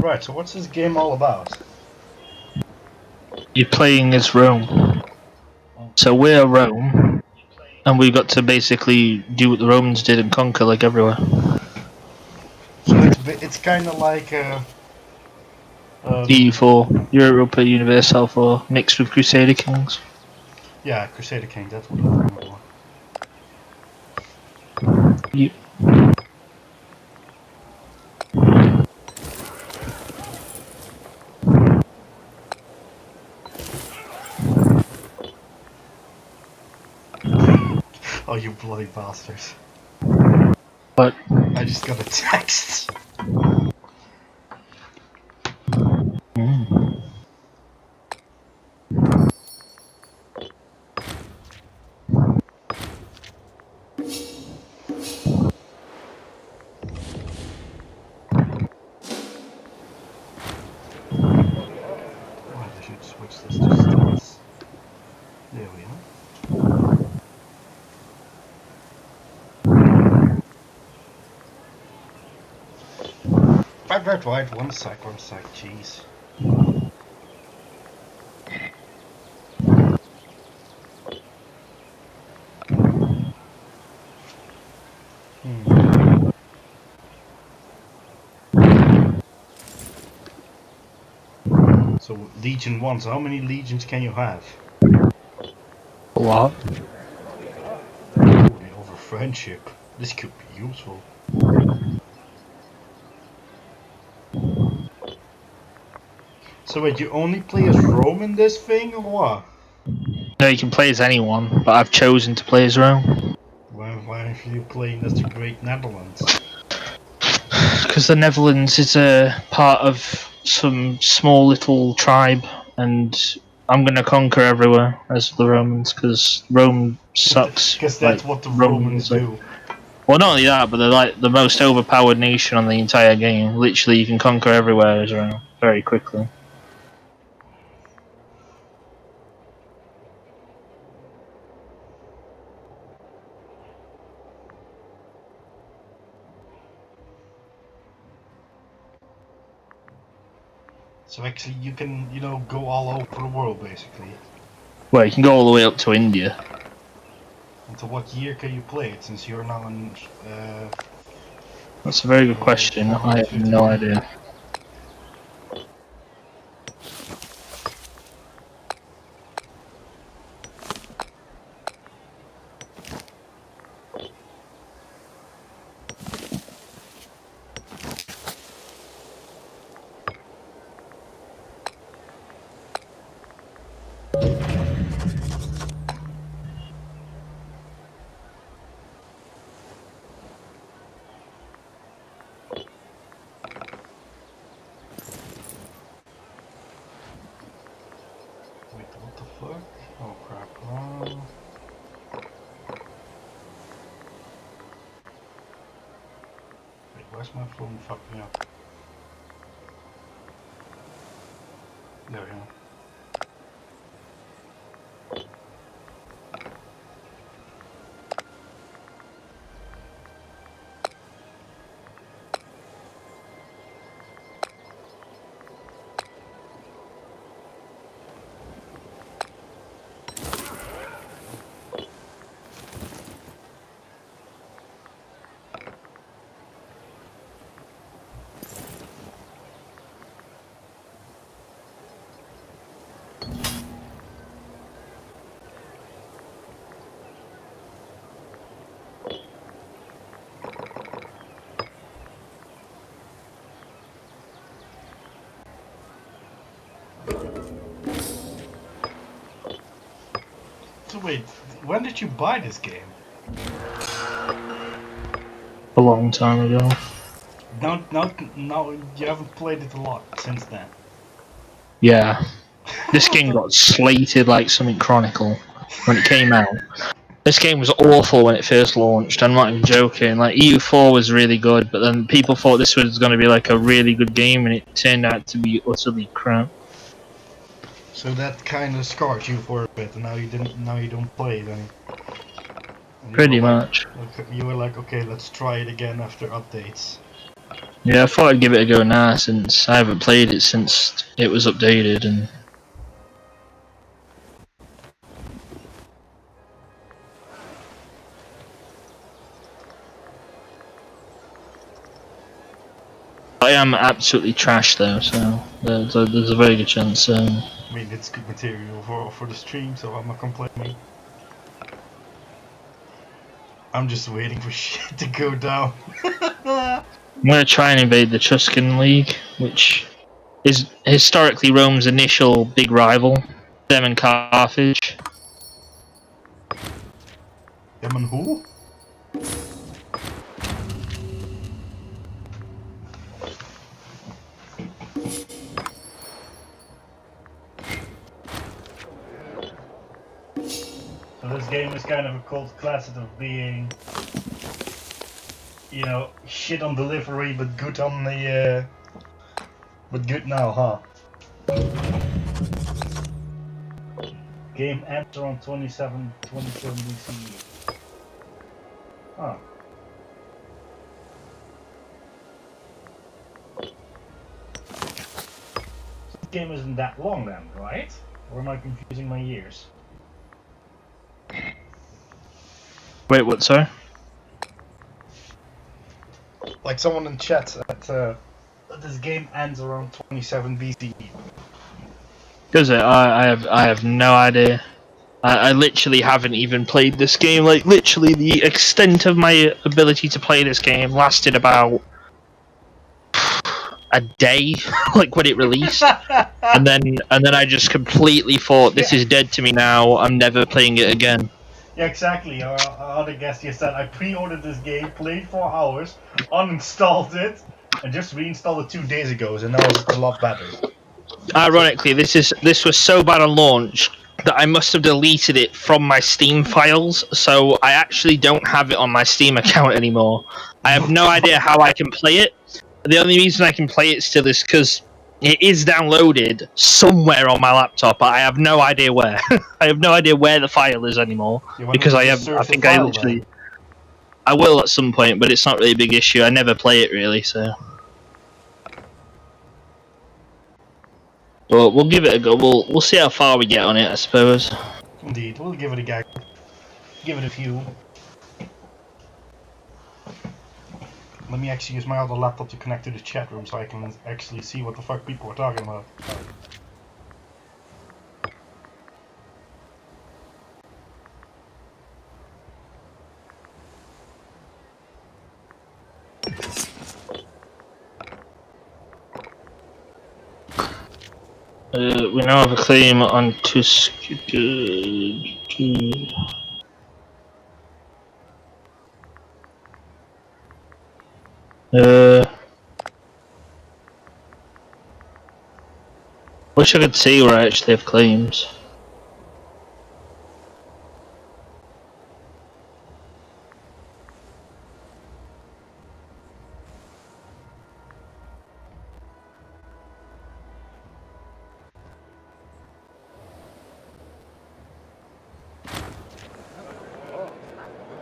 Right, so what's this game all about? You're playing as Rome. So we're Rome, and we've got to basically do what the Romans did and conquer like everywhere. So it's kind of like EU4, Europa Universal 4, mixed with Crusader Kings. yeah, Crusader King. That's what I'm looking for. You, Oh, you bloody bastards! but I just got a text. Right, I should switch this to stats. There we are. Right. One sec. Jeez. So Legion 1. So how many legions can you have? a lot. Holy, over friendship. This could be useful. So wait, you only play as Rome in this thing, or what? No, you can play as anyone, but I've chosen to play as Rome. Why are you playing as the Great Netherlands? Because the Netherlands is a part of some small little tribe, and I'm gonna conquer everywhere as the Romans, because Rome sucks. Because that's Like, what the Romans Romans, like, do. well, not only that, but they're like the most overpowered nation on the entire game. Literally, you can conquer everywhere as Rome very quickly. So actually, you can, go all over the world basically. Well, you can go all the way up to India. Until what year can you play it? Since you're now in That's a very good question. I have 450. no idea. Wait, what the fuck? Oh crap! Wait, where's my phone fucking up? There we go. So wait, when did you buy this game? A long time ago. Now you haven't played it a lot since then. Yeah. This game got slated like something Chronicle when it came out. This game was awful when it first launched. I'm not even joking. Like, EU4 was really good, but then people thought this was going to be like a really good game, and it turned out to be utterly crap. So that kind of scarred you for a bit, and now you don't play it any. And Pretty much. you were like, okay, let's try it again after updates. Yeah, I thought I'd give it a go now since I haven't played it since it was updated and. I am absolutely trash though, so there's a very good chance. I mean, it's good material for the stream, so I'm not complaining. I'm just waiting for shit to go down. I'm gonna try and invade the Tuscan League, which is historically Rome's initial big rival, them and Carthage. Them and who? So this game is kind of a cult classic of being, you know, shit on delivery but good on the, but good now, huh? Game ends around 27 BCE. Huh. This game isn't that long then, right? Or am I confusing my years? Wait, what? Sorry. Like someone in chat said, this game ends around 27 BCE. Does it? I have no idea. I literally haven't even played this game. Like literally, the extent of my ability to play this game lasted about a day, like when it released, and then I just completely thought this is dead to me now. I'm never playing it again. Yeah, exactly. Our other guest here said, I pre-ordered this game, played 4 hours, uninstalled it, and just reinstalled it 2 days ago, so now it's a lot better. Ironically, this was so bad on launch that I must have deleted it from my Steam files, so I actually don't have it on my Steam account anymore. I have no idea how I can play it. The only reason I can play it still is because it is downloaded somewhere on my laptop, but I have no idea where. I have no idea where the file is anymore, because I think I literally... Then? I will at some point, but it's not really a big issue. I never play it really, so... But we'll give it a go. We'll see how far we get on it, I suppose. Indeed, we'll give it a go. Give it a few. Let me actually use my other laptop to connect to the chat room so I can actually see what the fuck people are talking about. We now have a claim on Tusk. Wish I could see where I actually have claims.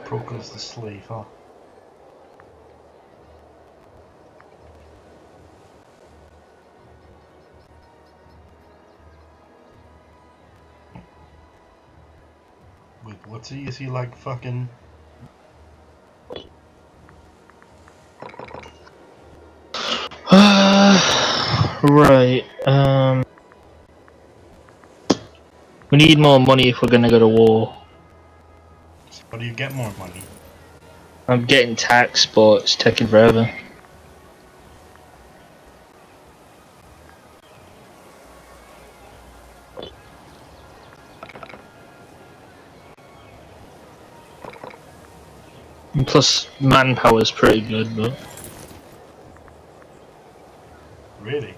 Proclus the slave, huh? Wait, what's he? Is he like fucking... Right, we need more money if we're gonna go to war. How do you get more money? I'm getting taxed, but it's taking forever. And plus, manpower is pretty good, but... Really?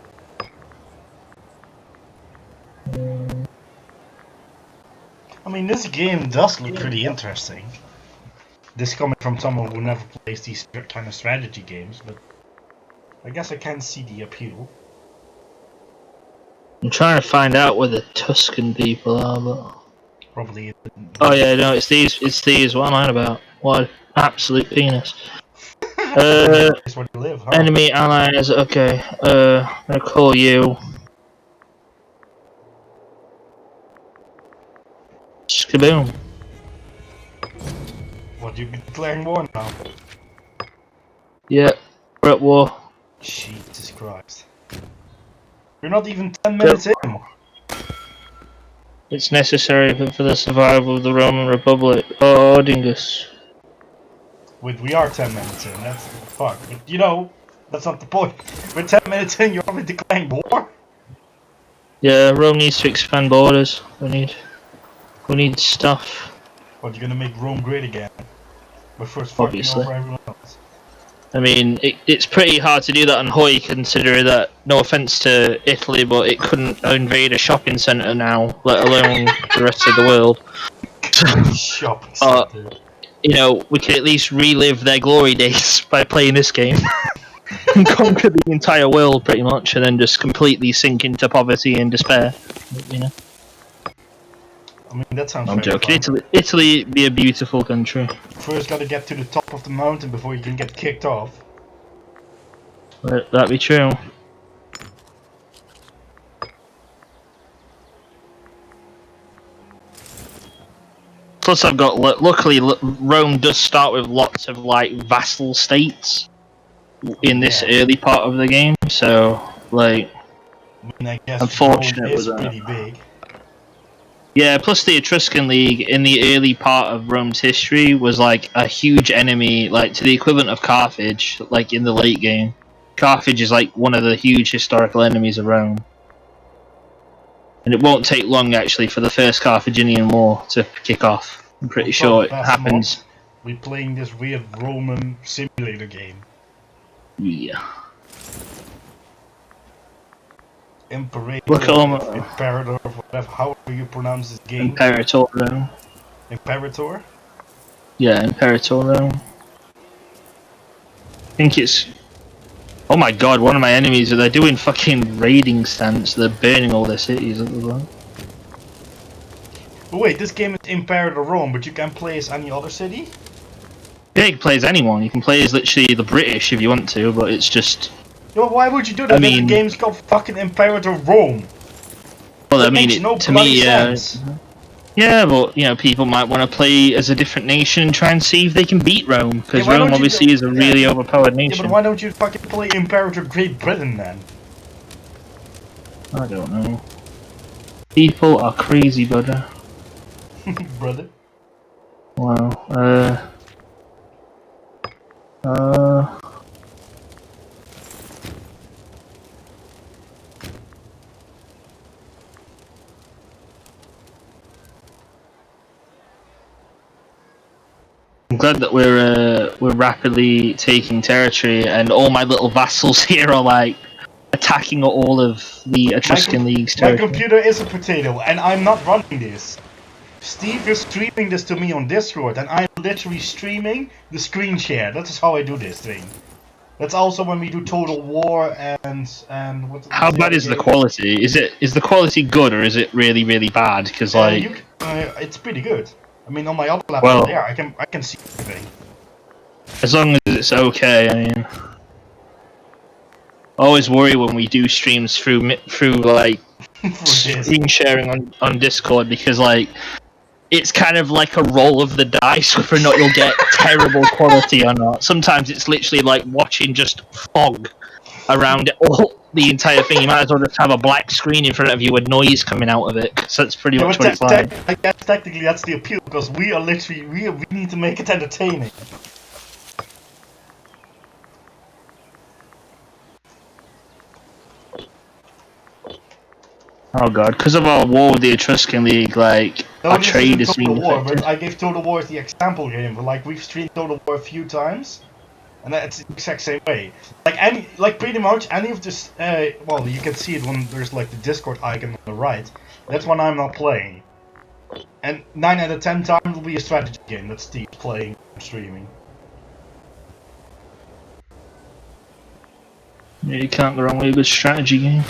I mean, this game does look pretty interesting. This coming from someone who never plays these kind of strategy games, but I guess I can see the appeal. I'm trying to find out where the Tuscan people are, but... Probably. Oh yeah, no, it's these, what am I on about? What an absolute penis. Place where they live, huh? Enemy allies. Okay. I'm gonna call you. Skaboom. What, you declaring war now? Yeah. We're at war. Jesus Christ. You're not even 10 Yep. minutes in. It's necessary for the survival of the Roman Republic. Oh, dingus. Wait, we are 10 minutes in, that's fuck. But you know, that's not the point. We're 10 minutes in, you're already declaring war? Yeah, Rome needs to expand borders. We need stuff. What, you're gonna make Rome great again? But first fucking Obviously. over everyone else. I mean, it's pretty hard to do that on Hoi, considering that, no offence to Italy, but it couldn't invade a shopping centre now, let alone the rest of the world. Shopping Uh, center. you know, we can at least relive their glory days by playing this game. And conquer the entire world, pretty much, and then just completely sink into poverty and despair. You know? I mean, that sounds I'm very joking. fun. Italy be a beautiful country. First gotta get to the top of the mountain before you can get kicked off. That'd be true. Plus, I've got luckily Rome does start with lots of like vassal states in this early part of the game, so like I mean, I guess I'm Rome fortunate is with that. pretty big. Yeah, plus the Etruscan League in the early part of Rome's history was like a huge enemy, like to the equivalent of Carthage, like in the late game. Carthage is like one of the huge historical enemies of Rome. And it won't take long actually for the first Carthaginian War to kick off. I'm pretty sure it happens. We're playing this weird Roman simulator game. Yeah. Imperator, Look at all my Imperator, whatever, however you pronounce this game. Imperator though. Imperator? Yeah, Imperator though. I think it's. Oh my god, one of my enemies, they're doing fucking raiding stance, they're burning all their cities at the moment. But wait, this game is Imperator Rome, but you can play as any other city? Yeah, you can play as anyone, you can play as literally the British if you want to, but it's just. Yo, why would you do that? I mean, the game's called fucking Imperator Rome. Well, That I mean, makes no to bloody me, sense. yeah, but you know, people might want to play as a different nation and try and see if they can beat Rome, because why Rome don't you obviously is a really overpowered Yeah, nation. but why don't you fucking play Imperator Great Britain then? I don't know. People are crazy, brother. Brother. Wow. I'm glad that we're rapidly taking territory, and all my little vassals here are like attacking all of the Etruscan League's My territory. computer is a potato, and I'm not running this. Steve is streaming this to me on Discord, and I'm literally streaming the screen share. That is how I do this thing. That's also when we do Total War and what's How bad is the quality? Is the quality good or is it really really bad? Because like, it's pretty good. I mean, on my other laptop, well, yeah, I can see everything. as long as it's okay. I mean, I always worry when we do streams through like screen sharing on Discord, because like it's kind of like a roll of the dice whether or not you'll get terrible quality or not. Sometimes it's literally like watching just fog around the entire thing. You might as well just have a black screen in front of you with noise coming out of it. So that's pretty much what it's like. I guess technically that's the appeal, because we are literally we need to make it entertaining. Oh god, because of our war with the Etruscan League, like, our trade is being affected. But I gave Total War as the example game, but like we've streamed Total War a few times, and that's the exact same way. Like pretty much any of this, well, you can see it when there's like the Discord icon on the right. That's when I'm not playing. And 9 out of 10 times it'll be a strategy game that Steve's playing and streaming. Yeah, you can't go wrong with a good strategy game.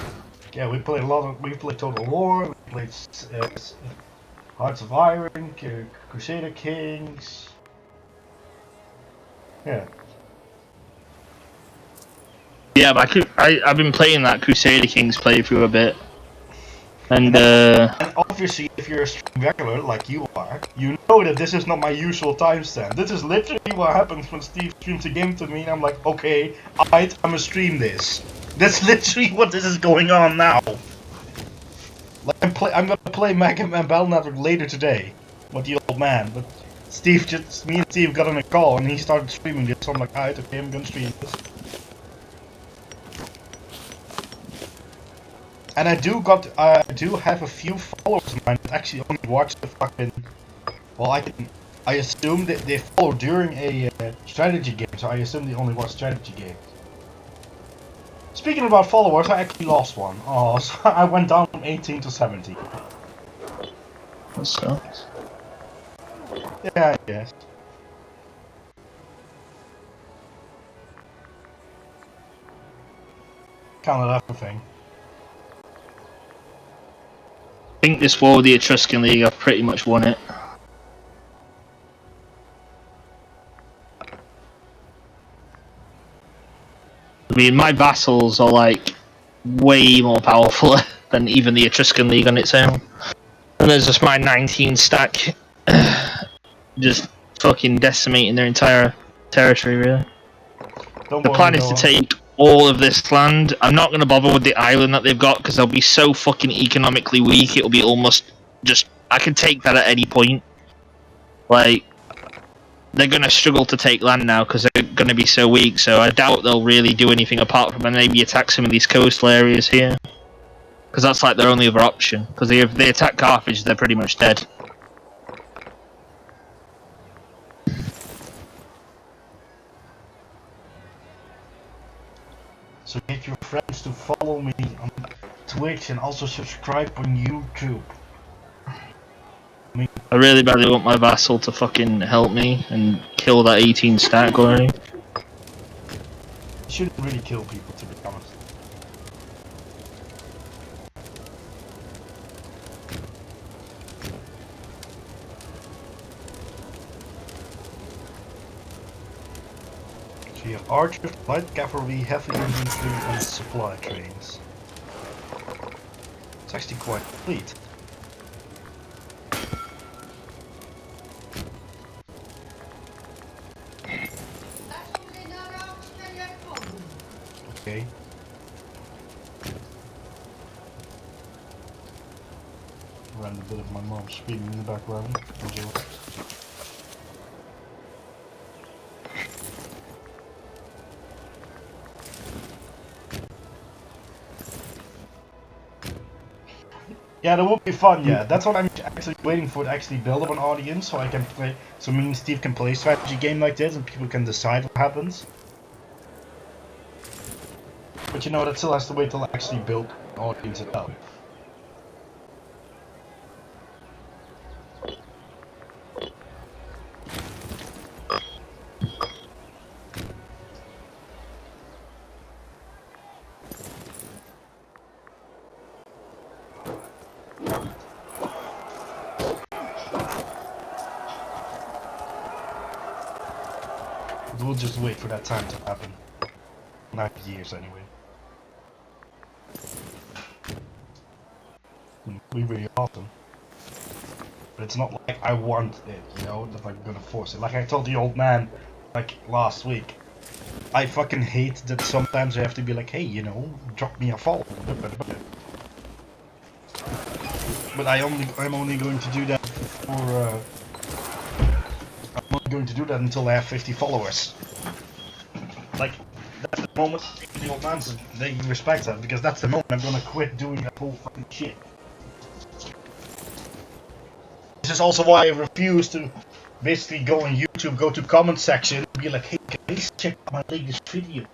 Yeah, we played Total War, we played Hearts of Iron, Crusader Kings. Yeah. Yeah, but I've been playing that Crusader Kings playthrough a bit, and And obviously, if you're a stream regular like you are, you know that this is not my usual timestamp. This is literally what happens when Steve streams a game to me, and I'm like, okay, I'm gonna stream this. That's literally what this is going on now. Like I'm gonna play Mega Man Battle Network later today with the old man, but me and Steve got on a call and he started streaming this, so I'm like, alright, okay, I'm gonna stream this. And I do have a few followers of mine that actually only watch the fucking. Well, I assume that they follow during a strategy game, so I assume they only watch strategy games. Speaking about followers, I actually lost one. Oh, so I went down from 18 to 17. that sucks. Yeah, I guess. Kind of everything. I think this war with the Etruscan League, I've pretty much won it. I mean, my vassals are like way more powerful than even the Etruscan League on its own. And there's just my 19 stack, just fucking decimating their entire territory, really. Don't The worry plan is to though. take all of this land. I'm not going to bother with the island that they've got because they'll be so fucking economically weak. It'll be almost just. I can take that at any point. Like, they're going to struggle to take land now because they're going to be so weak. So I doubt they'll really do anything apart from maybe attack some of these coastal areas here. Because that's like their only other option. Because if they attack Carthage, they're pretty much dead. So get your friends to follow me on Twitch and also subscribe on YouTube. I really badly want my vassal to fucking help me and kill that 18 stack already. You shouldn't really kill people, to be honest. So you have archers, light cavalry, heavy infantry, and supply trains. It's actually quite complete. Okay. Around a bit of my mom screaming in the background. Yeah, that would be fun, yeah. That's what I'm actually waiting for, to actually build up an audience so I can play, so me and Steve can play a strategy game like this and people can decide what happens. But you know, that still has to wait till I actually build an audience itself. We'll just wait for that time to happen. 9 years anyway. It'll be really awesome. But it's not like I want it, you know, that I'm gonna force it. Like I told the old man, like last week, I fucking hate that sometimes I have to be like, hey, you know, drop me a follow. But I'm only going to do that for I'm only going to do that until I have 50 followers. Like, that's the moment the old man says they respect that, because that's the moment I'm gonna quit doing that whole fucking shit. This is also why I refuse to basically go on YouTube, go to comment section, and be like, hey guys, check out my latest video.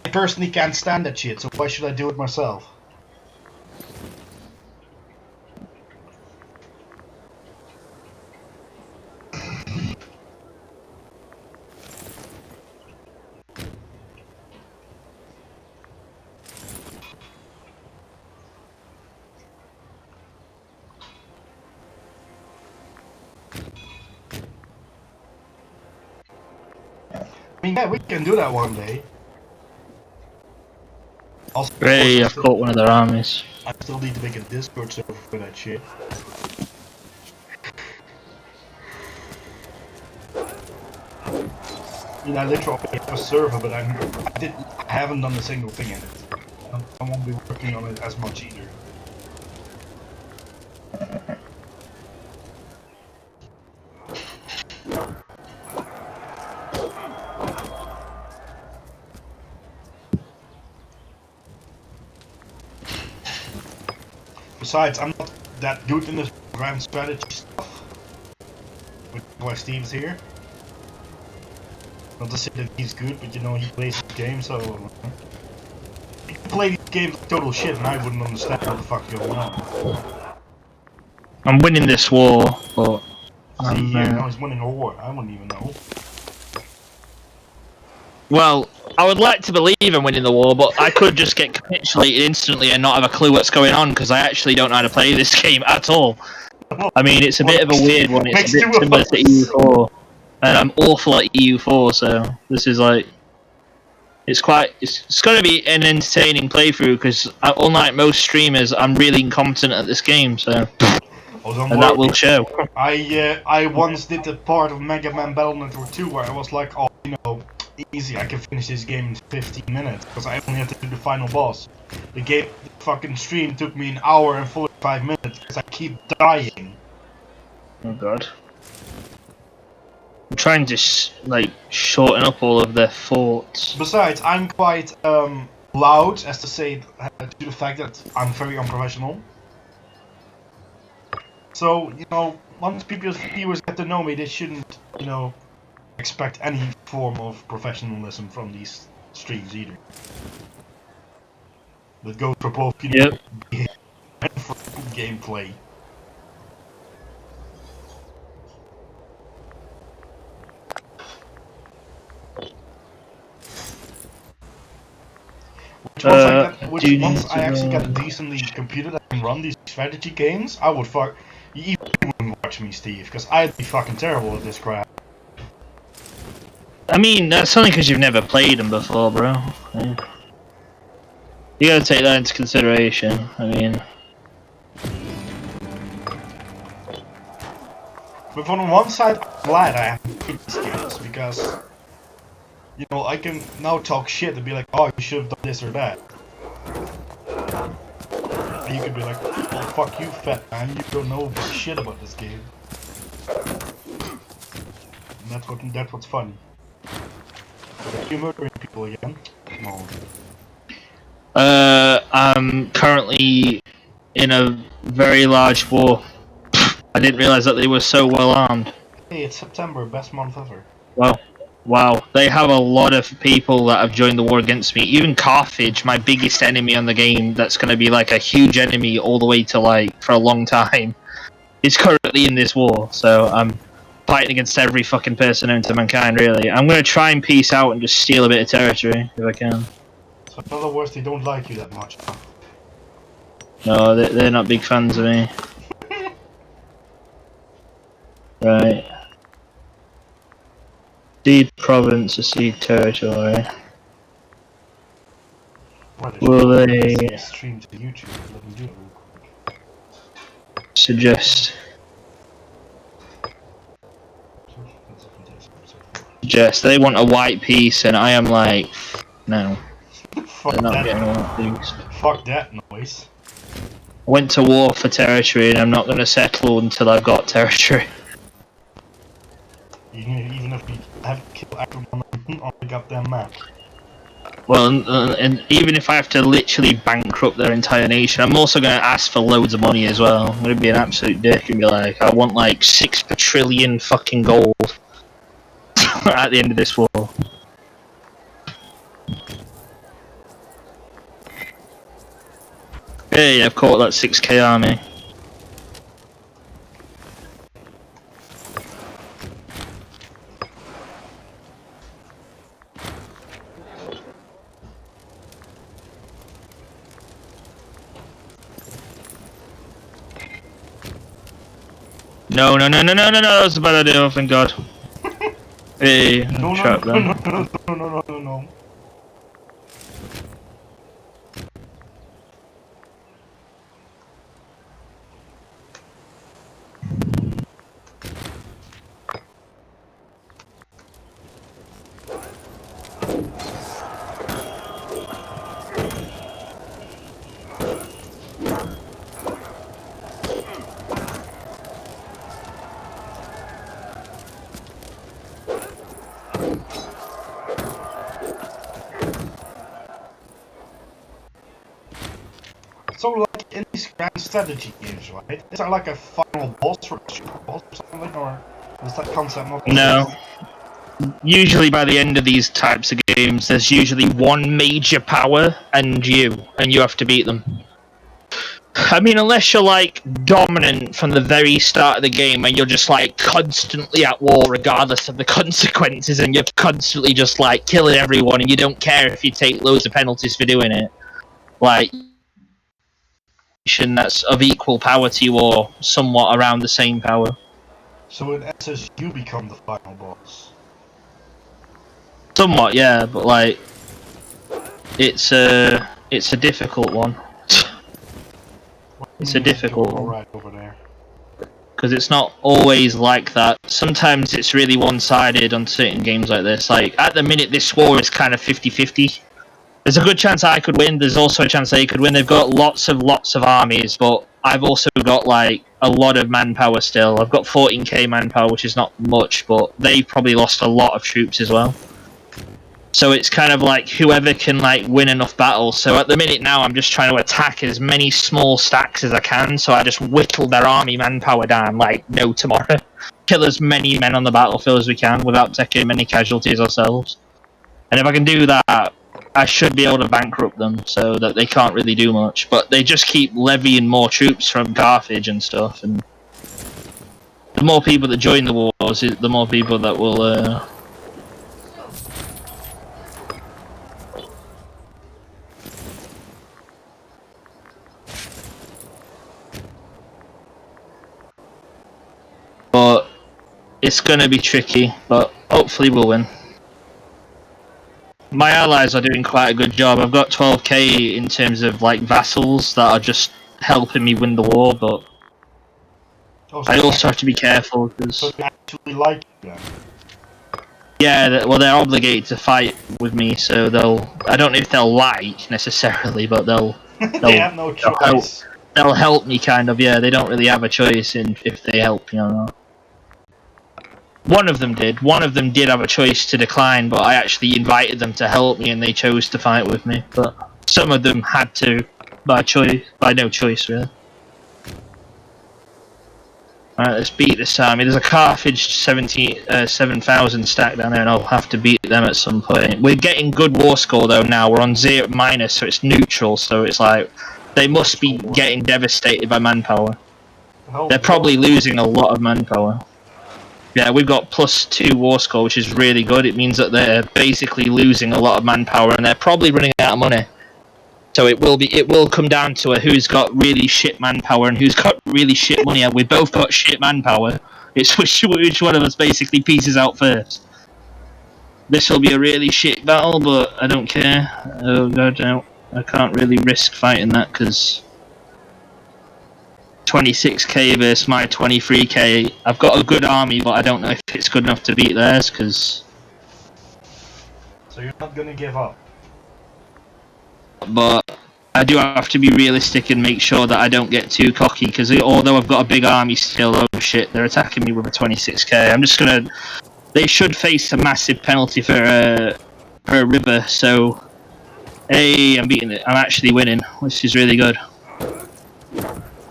I personally can't stand that shit, so why should I do it myself? I mean, yeah, we can do that one day. Also, of course, Hey, I've caught one of their armies. I still need to make a Discord server for that shit. I mean, I literally have a server, but I haven't done a single thing in it. I won't be working on it as much either. Besides, I'm not that good in this grand strategy stuff. Which is why Steve's here. Not to say that he's good, but you know, he plays this game, so... he can play these games like total shit and I wouldn't understand what the fuck is going on. I'm winning this war, but... See here, now he's winning a war. I wouldn't even know. Well, I would like to believe I'm winning the war, but I could just get capitulated instantly and not have a clue what's going on, because I actually don't know how to play this game at all. I mean, it's a bit of a weird one, it's a bit similar to EU4, and I'm awful at EU4, so this is like... it's going to be an entertaining playthrough, because unlike most streamers, I'm really incompetent at this game, so... and that will show. I once did a part of Mega Man Battle Network 2 where I was like, oh, you know, easy, I can finish this game in 15 minutes, because I only had to do the final boss. The fucking stream took me an hour and 45 minutes, because I keep dying. Oh god. I'm trying to, like, shorten up all of their forts. Besides, I'm quite, loud, as to say, to the fact that I'm very unprofessional. So, you know, once viewers get to know me, they shouldn't, you know, expect any form of professionalism from these streams either. That goes for both, you know, and for gameplay. Once I actually got a decently computer that can run these strategy games, I would you wouldn't watch me, Steve, because I'd be fucking terrible at this crap. I mean, that's only because you've never played them before, bro. Yeah. You gotta take that into consideration. I mean... but on one side, I'm glad I haven't played these games, because, you know, I can now talk shit and be like, oh, you should have done this or that. And you could be like, well, fuck you, fat man, you don't know shit about this game. And that's what's fun. You're murdering people again? Come on. I'm currently in a very large war. I didn't realise that they were so well armed. Hey, it's September, best month ever. Well, wow, they have a lot of people that have joined the war against me. Even Carthage, my biggest enemy on the game, that's going to be like a huge enemy all the way to like, for a long time, is currently in this war. So I'm fighting against every fucking person known to mankind, really. I'm going to try and peace out and just steal a bit of territory, if I can. So in other words, they don't like you that much. No, they're not big fans of me. Right. Cede province or cede territory. Will they stream to YouTube? Let me do it real quick. suggest? Suggest they want a white piece, and I am like, no. They're not getting white piece. Fuck that noise. I went to war for territory, and I'm not going to settle until I've got territory. Even if we have to kill everyone on the goddamn map. Well, and even if I have to literally bankrupt their entire nation, I'm also going to ask for loads of money as well. I'm going to be an absolute dick and be like, I want like 6 quadrillion fucking gold at the end of this war. Hey, I've caught that 6k army. No, that was a bad idea, oh thank god. Hey, No, no, trap no, them. no, no, no, no, no, no, no. So, like, in these grand strategy games, right? Is there like a final boss or something, or is that concept not No. exist? Usually by the end of these types of games, there's usually one major power and you have to beat them. I mean, unless you're like dominant from the very start of the game and you're just like constantly at war regardless of the consequences and you're constantly just like killing everyone and you don't care if you take loads of penalties for doing it. Like, that's of equal power to you or somewhat around the same power. So in essence, you become the final boss. Somewhat, yeah, but like, it's a difficult one. It's a difficult one. Right over there. Because it's not always like that. Sometimes it's really one-sided on certain games like this. Like, at the minute, this war is kind of 50-50. There's a good chance I could win. There's also a chance they could win. They've got lots of armies, but I've also got, like, a lot of manpower still. I've got 14k manpower, which is not much, but they've probably lost a lot of troops as well. So it's kind of like whoever can like win enough battles. So at the minute now, I'm just trying to attack as many small stacks as I can. So I just whittle their army manpower down like no tomorrow. Kill as many men on the battlefield as we can without taking many casualties ourselves. And if I can do that, I should be able to bankrupt them so that they can't really do much. But they just keep levying more troops from Carthage and stuff. And the more people that join the wars, the more people that will. But it's going to be tricky, but hopefully we'll win. My allies are doing quite a good job. I've got 12k in terms of like vassals that are just helping me win the war, but I also have to be careful because. So they actually like you then? Yeah, well, they're obligated to fight with me, so I don't know if they'll like necessarily, but they'll. They have no choice. They'll help me, kind of. Yeah, they don't really have a choice in if they help me or not. One of them did. One of them did have a choice to decline, but I actually invited them to help me, and they chose to fight with me. But some of them had to, by no choice, really. Alright, let's beat this army. There's a Carthage 7,000 stack down there, and I'll have to beat them at some point. We're getting good war score, though, now. We're on 0-, so it's neutral, so it's like, they must be getting devastated by manpower. They're probably losing a lot of manpower. Yeah, we've got +2 war score, which is really good. It means that they're basically losing a lot of manpower, and they're probably running out of money. So it will come down to who's got really shit manpower and who's got really shit money. And we've both got shit manpower. It's which one of us basically pieces out first. This will be a really shit battle, but I don't care. Oh god, I can't really risk fighting that because 26k versus my 23k. I've got a good army, but I don't know if it's good enough to beat theirs because. So you're not gonna give up? But I do have to be realistic and make sure that I don't get too cocky, because although I've got a big army still, oh shit, they're attacking me with a 26k. I'm just gonna. They should face a massive penalty for a river, so. Hey, I'm beating it. I'm actually winning, which is really good.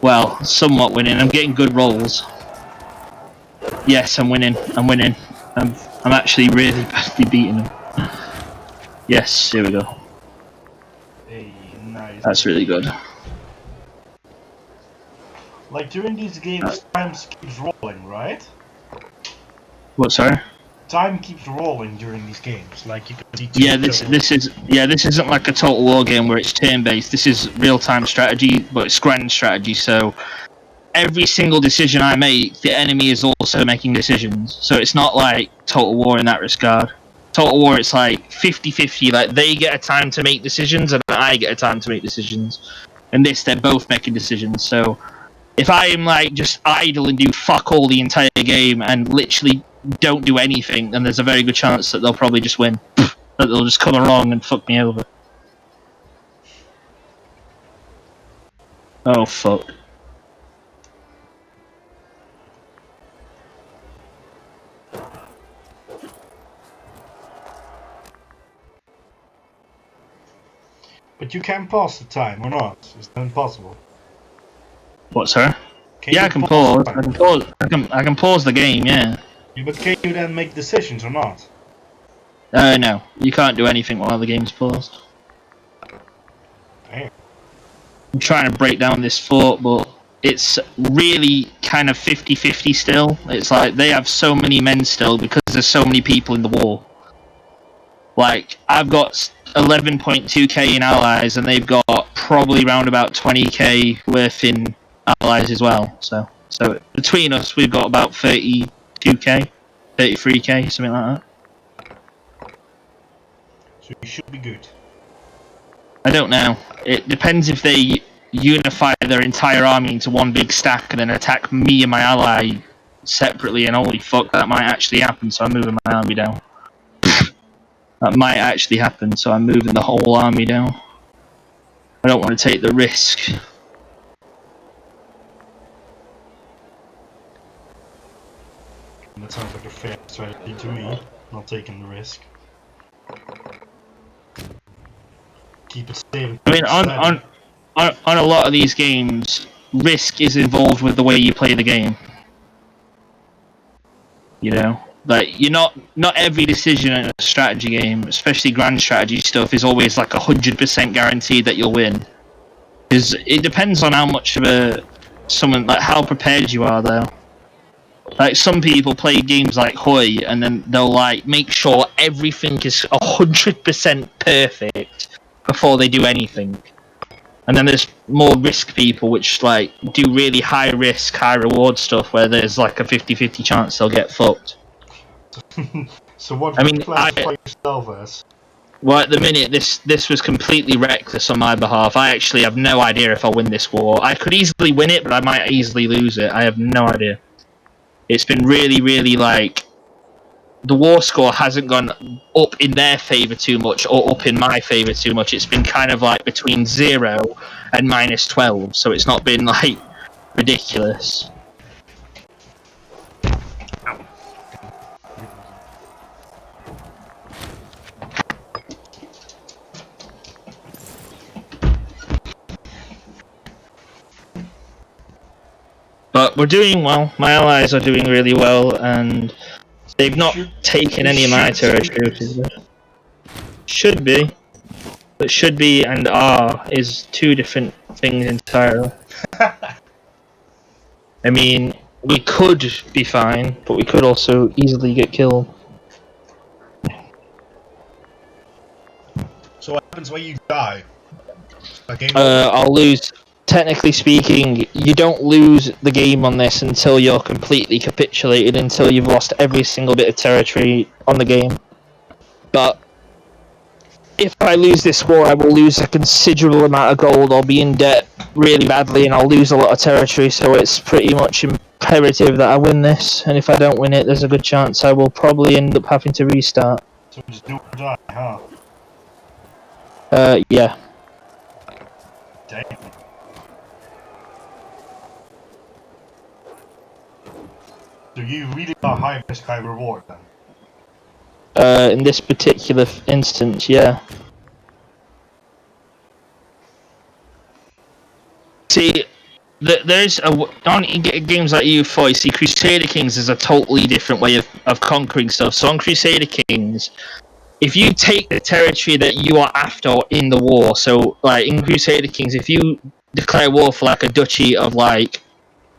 Well, somewhat winning. I'm getting good rolls. Yes, I'm winning. I'm actually really badly beating them. Yes, here we go. Hey, nice. That's really good. Like during these games, time keeps rolling, right? What, sorry? Time keeps rolling during these games. Like you can see. This isn't like a Total War game where it's turn-based. This is real-time strategy, but it's grand strategy. So every single decision I make, the enemy is also making decisions. So it's not like Total War in that regard. Total War, it's like 50-50. Like, they get a time to make decisions, and I get a time to make decisions. In this, they're both making decisions. So if I'm like just idle and do fuck all the entire game and literally don't do anything, then there's a very good chance that they'll probably just win. That they'll just come along and fuck me over. Oh fuck. But you can pause the time or not? Is that impossible? What, sir? Can Yeah, you I can pause. the I time? can pause. I can pause the game. Yeah. Yeah, but can you then make decisions or not? No, you can't do anything while the game's paused. Damn. I'm trying to break down this fort, but it's really kind of 50-50 still. It's like they have so many men still because there's so many people in the war. Like, I've got 11.2k in allies, and they've got probably around about 20k worth in allies as well. So between us, we've got about 32k, 33k, something like that. So you should be good. I don't know. It depends if they unify their entire army into one big stack and then attack me and my ally separately, and holy fuck, that might actually happen, so I'm moving my army down. That might actually happen, so I'm moving the whole army down. I don't want to take the risk. That sounds like a fair strategy to me, not taking the risk. Keep it safe. I mean, on a lot of these games, risk is involved with the way you play the game. You know? Like, you're not every decision in a strategy game, especially grand strategy stuff, is always like 100% guaranteed that you'll win. Because it depends on how much of like how prepared you are, though. Like, some people play games like Hoi, and then they'll like make sure everything is 100% perfect before they do anything. And then there's more risk people, which like do really high risk, high reward stuff, where there's like a 50-50 chance they'll get fucked. So what I do mean, you classify yourself as? Well, at the minute, this was completely reckless on my behalf. I actually have no idea if I'll win this war. I could easily win it, but I might easily lose it. I have no idea. It's been really, really like... The war score hasn't gone up in their favour too much, or up in my favour too much. It's been kind of like between 0 and -12, so it's not been like ridiculous. But we're doing well. My allies are doing really well, and they've not taken any of my territory, which is good. Should be. But should be and are is two different things entirely. I mean, we could be fine, but we could also easily get killed. So what happens when you die? I'll lose. Technically speaking, you don't lose the game on this until you're completely capitulated, until you've lost every single bit of territory on the game. But if I lose this war, I will lose a considerable amount of gold. I'll be in debt really badly, and I'll lose a lot of territory, so it's pretty much imperative that I win this. And if I don't win it, there's a good chance I will probably end up having to restart. So just do or die, huh? Yeah. Damn. So you really are high risk, high reward then? In this particular instance, yeah. See, there's on games like EU4, you see, Crusader Kings is a totally different way of conquering stuff. So on Crusader Kings, if you take the territory that you are after in the war, so like in Crusader Kings, if you declare war for like a duchy of like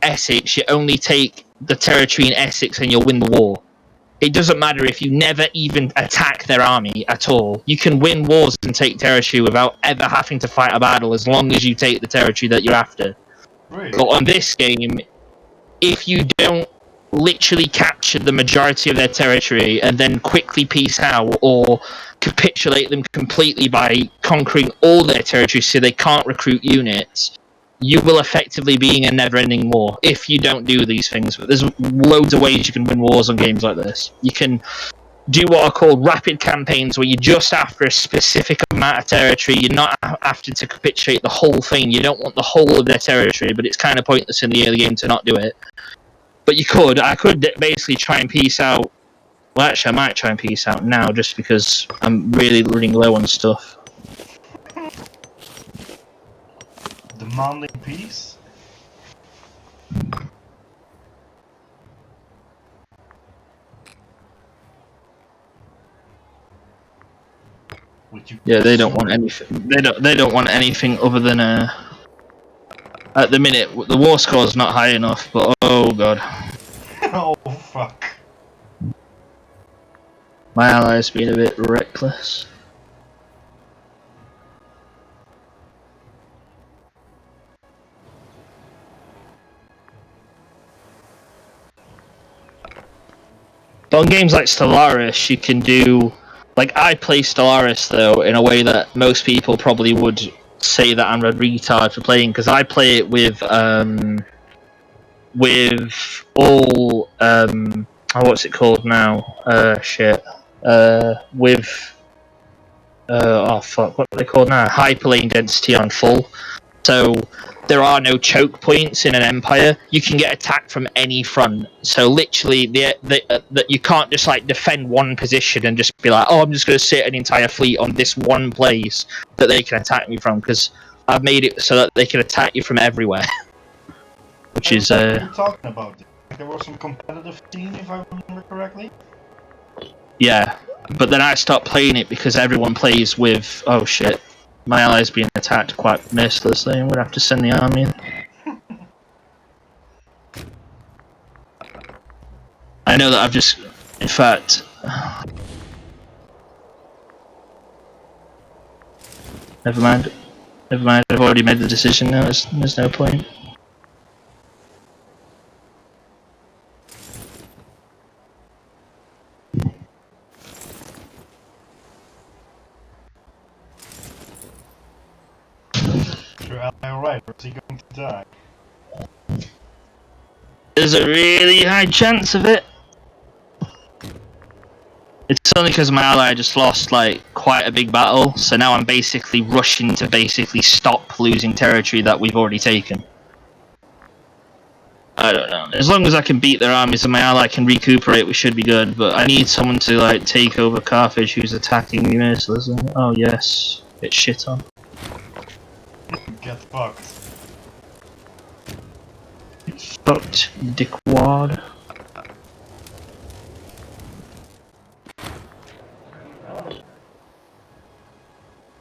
Essex, you only take the territory in Essex and you'll win the war. It doesn't matter if you never even attack their army at all. You can win wars and take territory without ever having to fight a battle, as long as you take the territory that you're after. Really? But on this game, if you don't literally capture the majority of their territory and then quickly peace out or capitulate them completely by conquering all their territory so they can't recruit units, you will effectively be in a never-ending war if you don't do these things. But there's loads of ways you can win wars on games like this. You can do what are called rapid campaigns, where you're just after a specific amount of territory. You're not after to capitulate the whole thing. You don't want the whole of their territory, but it's kind of pointless in the early game to not do it. But I could basically try and peace out. Well, actually, I might try and peace out now, just because I'm really running low on stuff. Demanding peace? Yeah, they don't want anything. They don't want anything other than at the minute, the war score is not high enough. But oh god, oh fuck! My allies been a bit reckless. But on games like Stellaris, you can do. Like, I play Stellaris, though, in a way that most people probably would say that I'm a retard for playing, because I play it with all, oh, what's it called now? Oh fuck, what are they called now? Hyperlane density on full. So there are no choke points in an Empire. You can get attacked from any front. So literally, you can't just like defend one position and just be like, oh, I'm just going to sit an entire fleet on this one place that they can attack me from, because I've made it so that they can attack you from everywhere. Which is what are you talking about? There was some competitive scene, if I remember correctly. Yeah, but then I stopped playing it because everyone plays with. Oh shit. My ally's being attacked quite mercilessly, and we'd have to send the army in. I know that I've just... In fact... Never mind. Never mind, I've already made the decision now, there's no point. Alright, or is he going to die? There's a really high chance of it. It's only because my ally just lost like quite a big battle, so now I'm basically rushing to basically stop losing territory that we've already taken. I don't know. As long as I can beat their armies and my ally can recuperate, we should be good. But I need someone to like take over Carthage who's attacking me mercilessly. Oh yes, get shit on. Get fucked. Fucked, dickwad.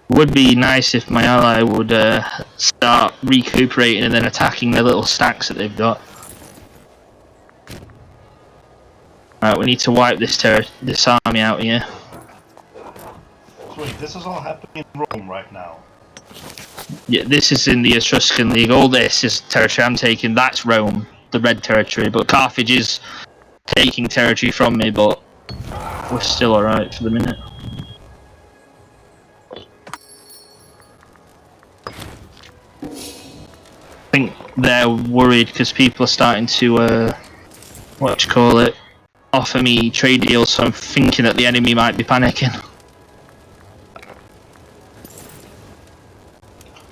Would be nice if my ally would start recuperating and then attacking the little stacks that they've got. Right, we need to wipe this army out here. So wait, this is all happening in Rome right now. Yeah, this is in the Etruscan League. All this is territory I'm taking. That's Rome, the red territory. But Carthage is taking territory from me, but we're still alright for the minute. I think they're worried because people are starting to, offer me trade deals, so I'm thinking that the enemy might be panicking.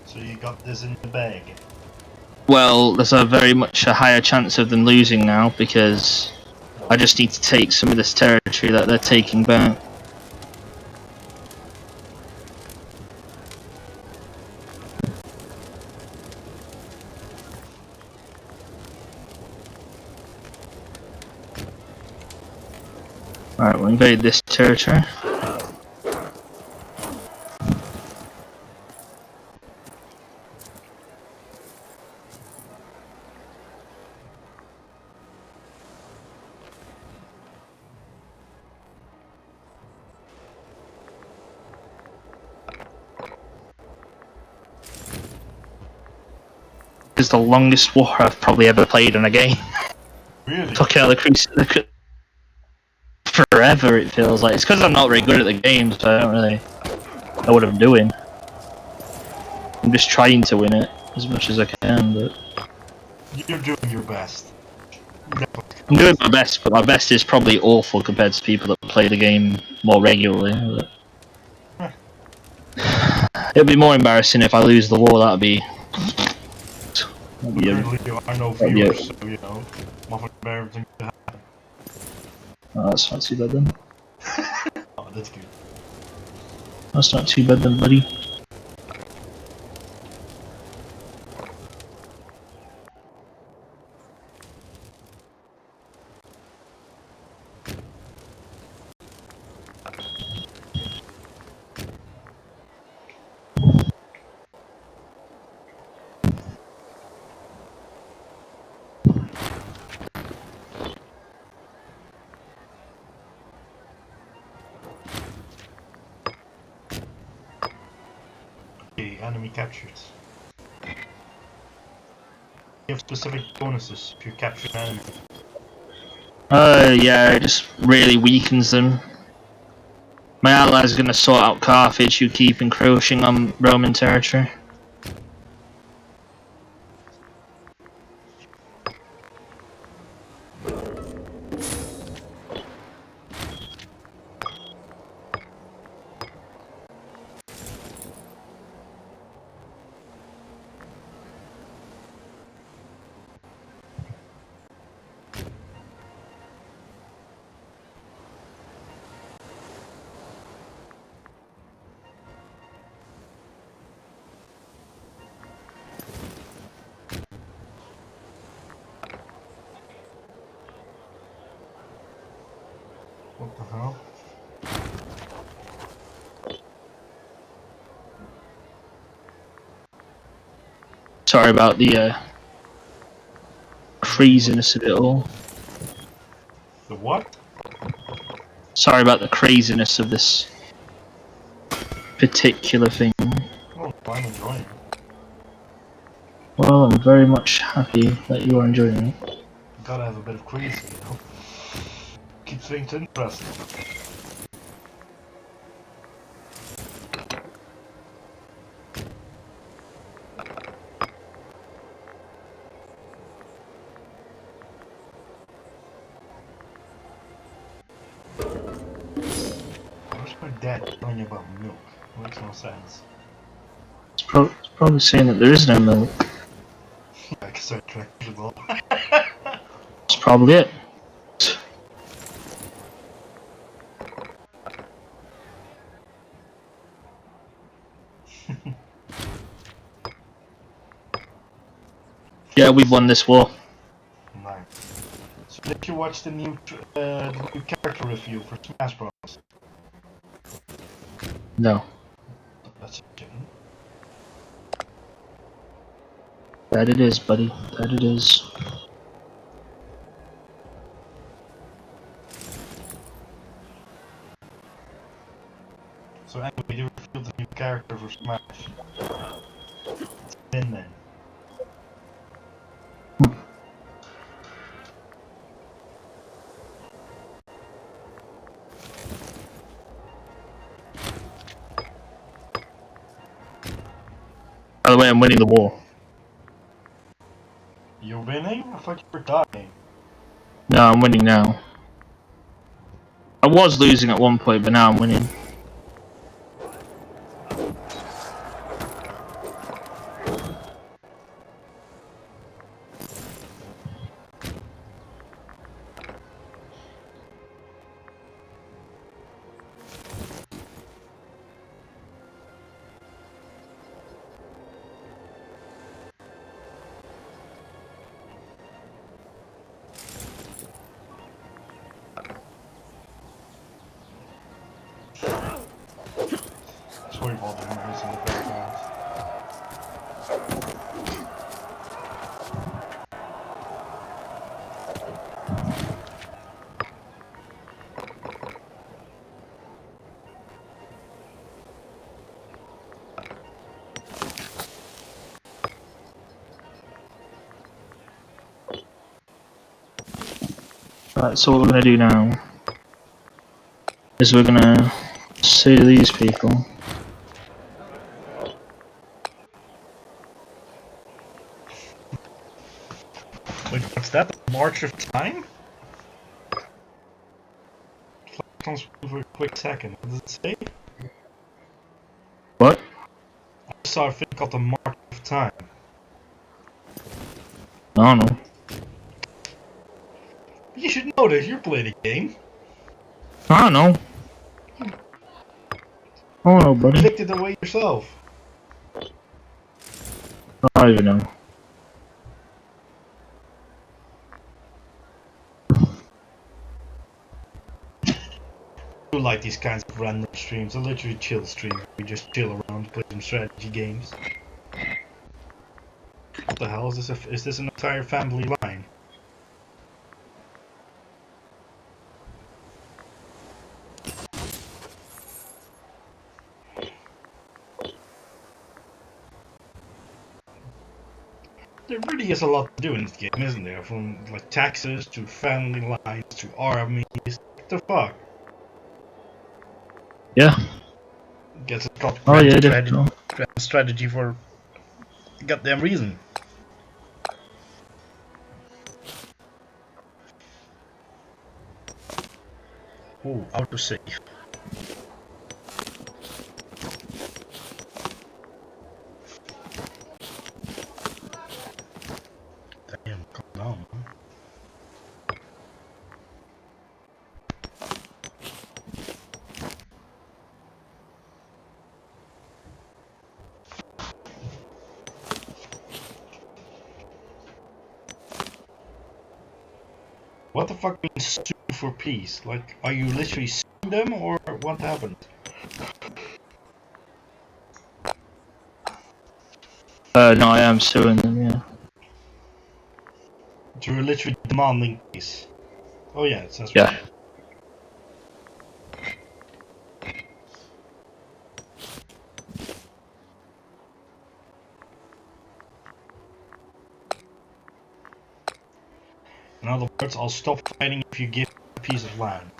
So you got this in the bag? Well, there's a very much a higher chance of them losing now, because I just need to take some of this territory that they're taking back. Alright, we'll invade this territory. This is the longest war I've probably ever played in a game. Fucking hell, forever it feels like. It's because I'm not very good at the game, so I don't really know what I'm doing. I'm just trying to win it as much as I can, but You're doing your best. I'm doing my best, but my best is probably awful compared to people that play the game more regularly. But it'd be more embarrassing if I lose the war. That'd be. Currently, there are no viewers, so you know, nothing embarrassing to happen. Oh, that's not too bad then. Oh, that's good. That's not too bad then, buddy. Okay, enemy captured. You have specific bonuses if you capture an enemy. Yeah, it just really weakens them. My ally's gonna sort out Carthage, who keep encroaching on Roman territory. What the hell? Sorry about the craziness of it all. The what? Sorry about the craziness of this particular thing. Oh, I'm enjoying it. Well, I'm very much happy that you are enjoying it. Gotta have a bit of crazy, you know? Keeps things interesting. Where's my dad telling you about milk? Makes no sense. It's probably saying that there is no milk. I guess I'm tractable. That's probably it. Yeah, we've won this war. Nice. So did you watch the new character review for Smash Bros? No. That's a shame. That it is, buddy. That it is. So anyway, they revealed the new character for Smash. It's Min Min. By the way, I'm winning the war. You're winning? I thought you were dying. No, I'm winning now. I was losing at one point, but now I'm winning. Sorry about the noise in the background. Right, so what we're gonna do now is we're gonna see these people. Wait, what's that? March of Time? For a quick second. What does it say? What? I saw a thing called the March of Time. I don't know. You should know this. You play the game. I don't know. I don't know, buddy. Clicked it away yourself. I don't even know. I do like these kinds of random streams. I literally chill stream. We just chill around, play some strategy games. What the hell is this? Is this an entire family line? There really is a lot to do in this game, isn't there? From like taxes to family lines to armies. What the fuck? Yeah. Guess it's called Oh yeah, grand definitely. strategy for goddamn reason. Ooh, autosave. Damn, calm down, man. What the fuck means sue for peace? Like, are you literally suing them or what happened? No, I am suing them, yeah. You're literally demanding peace. Oh yeah, it says Yeah. right. In other words, I'll stop fighting if you give me a piece of land.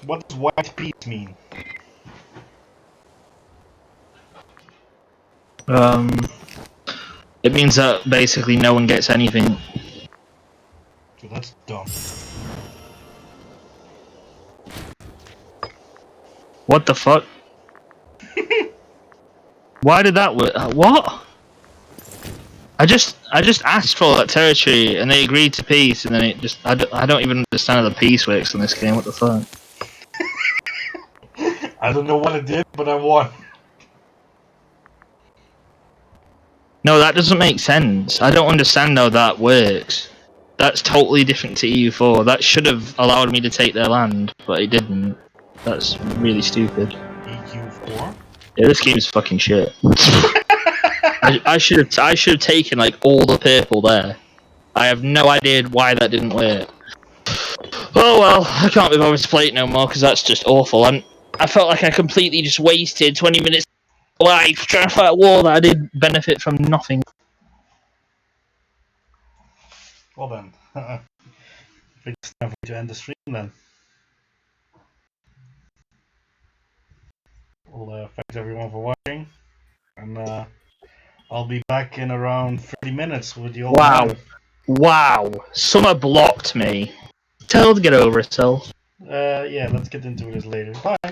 What does white peace mean? It means that basically no one gets anything. So that's dumb. What the fuck? Why did that work? What? I just asked for that territory and they agreed to peace, and then it just I don't even understand how the peace works in this game. What the fuck? I don't know what it did, but I won. No, that doesn't make sense. I don't understand how that works. That's totally different to EU4. That should have allowed me to take their land, but it didn't. That's really stupid. EU4? Yeah, this game's fucking shit. I should have taken like all the purple there. I have no idea why that didn't work. Oh well, I can't be bothered to play it no more because that's just awful. I felt like I completely just wasted 20 minutes of life trying to fight a war that I did benefit from nothing. Well then. I think it's time for you to end the stream then. Well, thanks everyone for watching. And I'll be back in around 30 minutes with the old Wow. man. Wow. Summer blocked me. Tell her to get over herself. Yeah, let's get into this later. Bye.